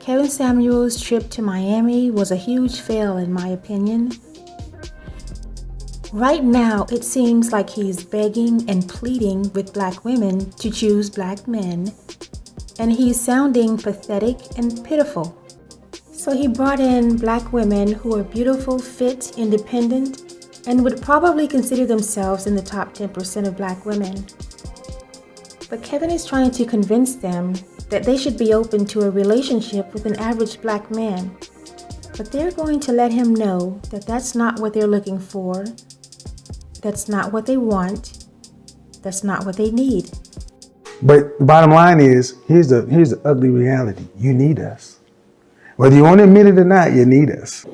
Kevin Samuels' trip to Miami was a huge fail in my opinion. Right now, it seems like he's begging and pleading with black women to choose black men, and he's sounding pathetic and pitiful. So he brought in black women who are beautiful, fit, independent, and would probably consider themselves in the top 10% of black women. But Kevin is trying to convince them that they should be open to a relationship with an average black man. But they're going to let him know that that's not what they're looking for, that's not what they want, that's not what they need. But the bottom line is, here's the ugly reality. You need us. Whether you want to admit it or not, you need us.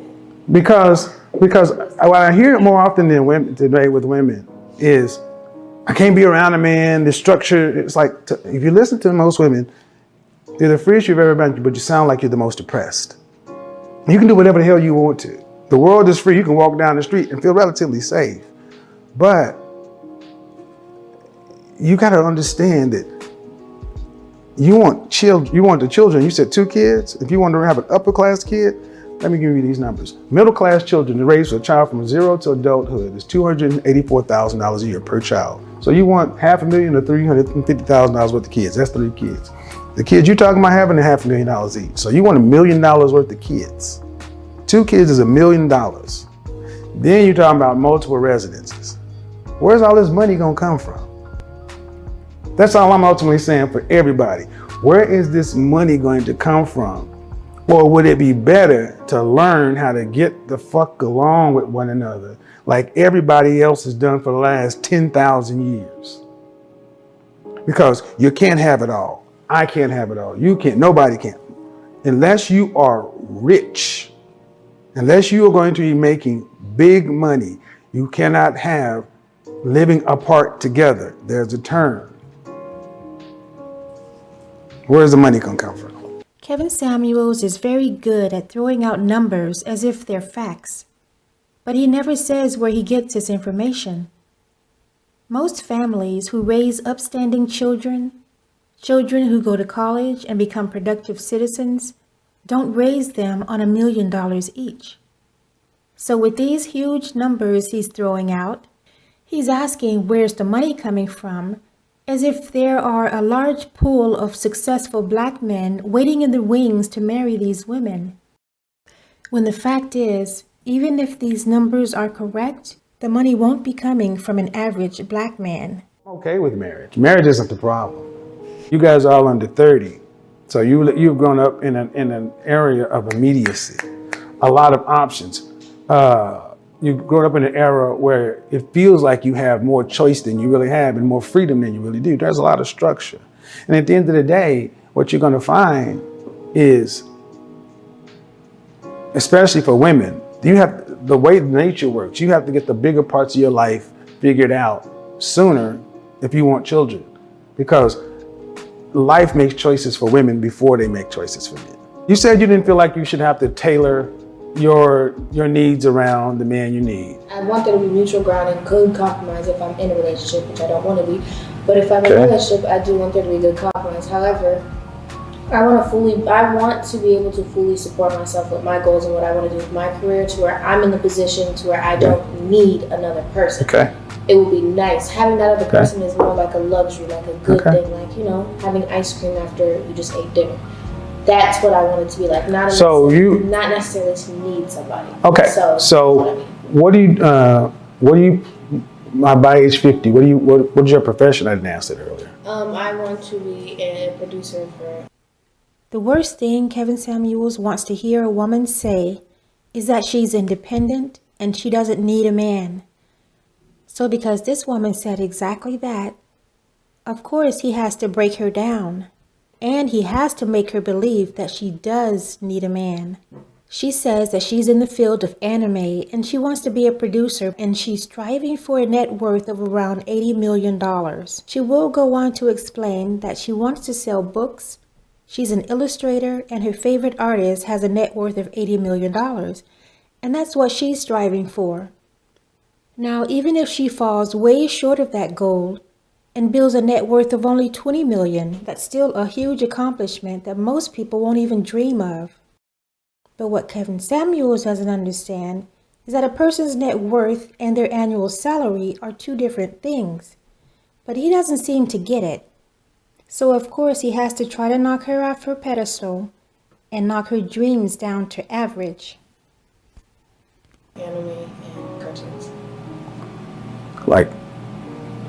Because what I hear more often than women today with women is, I can't be around a man, the structure, it's like, if you listen to most women, you're the freest you've ever been, but you sound like you're the most depressed. You can do whatever the hell you want to. The world is free. You can walk down the street and feel relatively safe. But you got to understand that you want the children. You said 2 kids. If you want to have an upper class kid, let me give you these numbers. Middle class children, to raise a child from 0 to adulthood is $284,000 a year per child. So you want $500,000 to $350,000 worth of kids. That's 3 kids. The kids you're talking about having $500,000 each. So you want $1 million worth of kids. 2 kids is $1 million. Then you're talking about multiple residences. Where's all this money gonna come from? That's all I'm ultimately saying for everybody. Where is this money going to come from? Or would it be better to learn how to get the fuck along with one another like everybody else has done for the last 10,000 years? Because you can't have it all. I can't have it all. You can't. Nobody can. Unless you are rich, unless you are going to be making big money, you cannot have living apart together. There's a term. Where's the money gonna come from? Kevin Samuels is very good at throwing out numbers as if they're facts, but he never says where he gets his information. Most families who raise upstanding children who go to college and become productive citizens, don't raise them on $1 million each. So with these huge numbers he's throwing out, he's asking where's the money coming from, as if there are a large pool of successful black men waiting in the wings to marry these women. When the fact is, even if these numbers are correct, the money won't be coming from an average black man. I'm okay with marriage. Marriage isn't the problem. You guys are all under 30. So you've grown up in an area of immediacy, a lot of options. You've grown up in an era where it feels like you have more choice than you really have and more freedom than you really do. There's a lot of structure. And at the end of the day, what you're going to find is, especially for women, you have the way nature works. You have to get the bigger parts of your life figured out sooner if you want children, because life makes choices for women before they make choices for men. You said you didn't feel like you should have to tailor your needs around the man you need. I want there to be mutual ground and good compromise if I'm in a relationship, which I don't want to be. But if I'm in a relationship, I do want there to be good compromise. However, I want to be able to fully support myself with my goals and what I want to do with my career, to where I'm in the position to where I don't need another person. Okay. It would be nice. Having that other person is more like a luxury, like a good thing, like, you know, having ice cream after you just ate dinner. That's what I want it to be like. Not necessarily to need somebody. Okay. So what do you by age 50, what is your profession? I didn't ask that earlier. I want to be a producer for. The worst thing Kevin Samuels wants to hear a woman say is that she's independent and she doesn't need a man. So because this woman said exactly that, of course he has to break her down. And he has to make her believe that she does need a man. She says that she's in the field of anime and she wants to be a producer, and she's striving for a net worth of around $80 million. She will go on to explain that she wants to sell books. She's an illustrator and her favorite artist has a net worth of $80 million. And that's what she's striving for. Now, even if she falls way short of that goal, and builds a net worth of only $20 million. That's still a huge accomplishment that most people won't even dream of. But what Kevin Samuels doesn't understand is that a person's net worth and their annual salary are two different things. But he doesn't seem to get it. So of course he has to try to knock her off her pedestal and knock her dreams down to average. Anime and cartoons. Like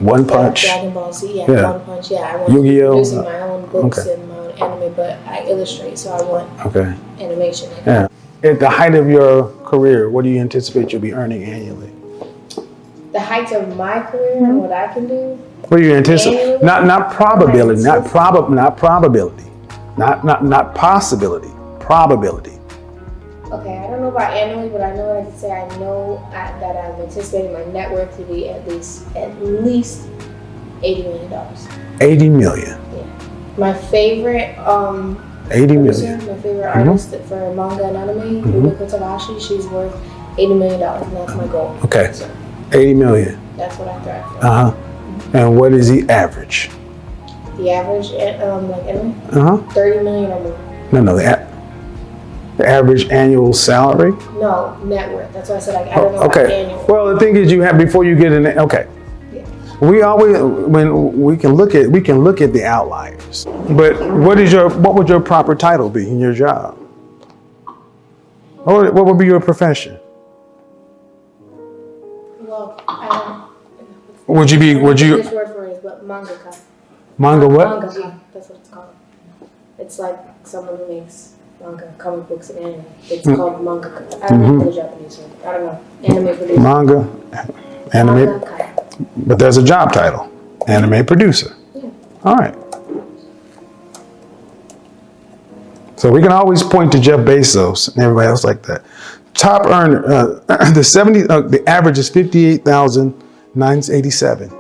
One Punch. Dragon Ball Z, Yeah. One Punch, I want to be Yu-Gi-Oh. producing my own books Okay. and my own anime, but I illustrate, so I want Okay. animation. Yeah. At the height of your career, what do you anticipate you'll be earning annually? The height of my career and what I can do. What do you anticipate? Annually? Not probability, not probability, not possibility, probability. Okay, I don't know about annually, but I know what I can say. I know that I'm anticipating my net worth to be at least $80 million. 80 million. Yeah. My favorite 80 million. my favorite artist for manga and anime, Rumiko Takahashi, she's worth $80 million, and that's my goal. Okay. So 80 million. that's what I thrive for. Uh-huh. And what is the average? The average, like anime, Uh-huh. 30 million or more. No, the average annual salary? No, net worth. That's why I said I don't know about Okay. annual. Well, the thing is you have, before you get in, okay. Yeah. We always, when we can look at the outliers. But what would your proper title be in your job? What would be your profession? Well, I don't. Would you This word for it is but mangaka. manga what? Mangaka. That's what it's called. It's like someone who makes manga, comic books, and anime. It's called mangaka. I don't know the Japanese word. I don't know. Anime producer. Manga, anime, Mangaka. but there's a job title, anime producer. Yeah. All right. So we can always point to Jeff Bezos and everybody else like that. Top earner, the average is 58,987.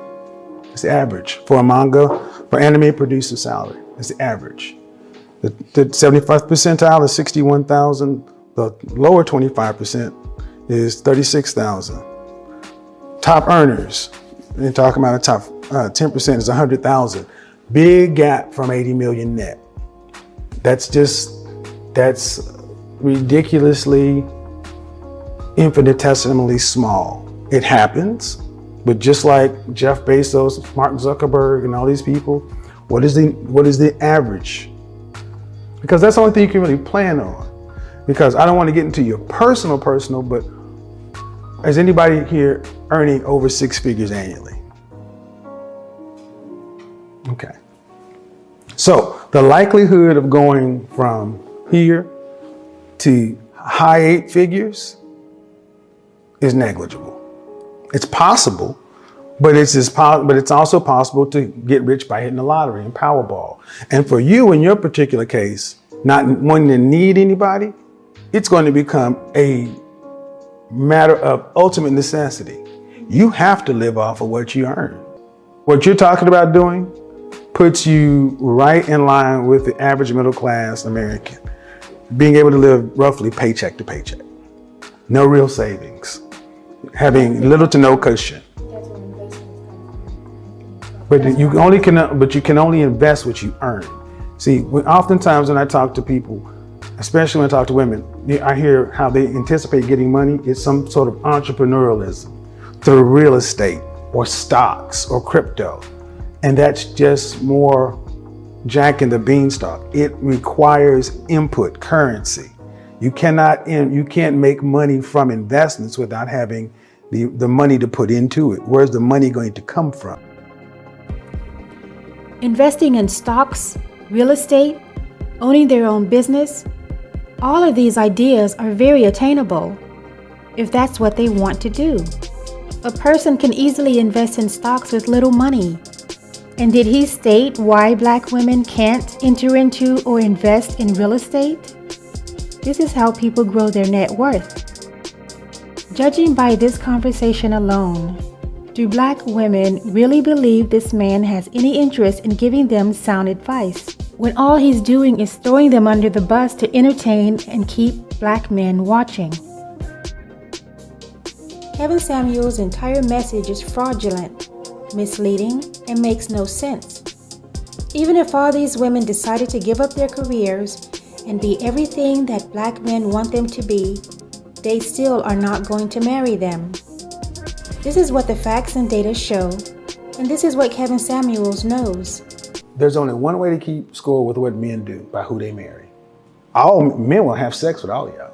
It's the average for a manga, for anime producer salary. It's the average. The 75th percentile is 61,000. The lower 25% is 36,000. Top earners, you're talking about a top 10% is 100,000. Big gap from 80 million net. That's ridiculously, infinitesimally small. It happens, but just like Jeff Bezos, Mark Zuckerberg, and all these people, what is the average? Because that's the only thing you can really plan on. Because I don't want to get into your personal, but is anybody here earning over 6 figures annually? Okay. So the likelihood of going from here to high 8 figures is negligible. It's possible, but it's also possible to get rich by hitting the lottery and Powerball. And for you, in your particular case, not wanting to need anybody, it's going to become a matter of ultimate necessity. You have to live off of what you earn. What you're talking about doing puts you right in line with the average middle class American, being able to live roughly paycheck to paycheck. No real savings, having little to no cushion. That's what investment is called. But you can only invest what you earn. See, oftentimes when I talk to people, especially when I talk to women, I hear how they anticipate getting money. It's some sort of entrepreneurialism through real estate or stocks or crypto. And that's just more Jack and the Beanstalk. It requires input, currency. You can't make money from investments without having the money to put into it. Where's the money going to come from? Investing in stocks, real estate, owning their own business, all of these ideas are very attainable if that's what they want to do. A person can easily invest in stocks with little money. And did he state why Black women can't enter into or invest in real estate? This is how people grow their net worth. Judging by this conversation alone, do Black women really believe this man has any interest in giving them sound advice, when all he's doing is throwing them under the bus to entertain and keep Black men watching? Kevin Samuels' entire message is fraudulent. misleading, and makes no sense. Even if all these women decided to give up their careers and be everything that black men want them to be, they still are not going to marry them. This is what the facts and data show, and this is what Kevin Samuels knows. There's only one way to keep score with what men do, by who they marry. All men will have sex with all of y'all.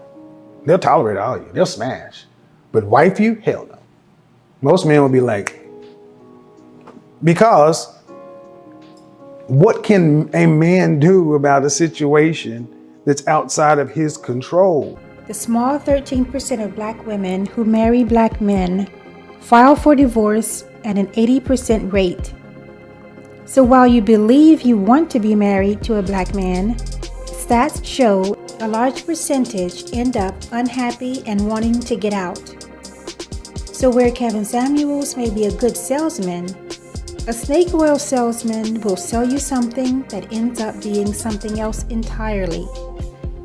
They'll tolerate all of you. They'll smash. But wife you? Hell no. Most men will be like, because what can a man do about a situation that's outside of his control? The small 13% of black women who marry black men file for divorce at an 80% rate. So while you believe you want to be married to a black man, stats show a large percentage end up unhappy and wanting to get out. So where Kevin Samuels may be a good salesman, a snake oil salesman will sell you something that ends up being something else entirely.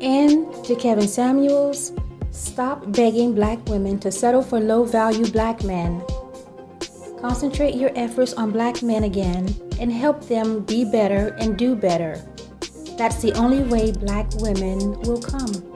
And to Kevin Samuels, stop begging black women to settle for low-value black men. Concentrate your efforts on black men again and help them be better and do better. That's the only way black women will come.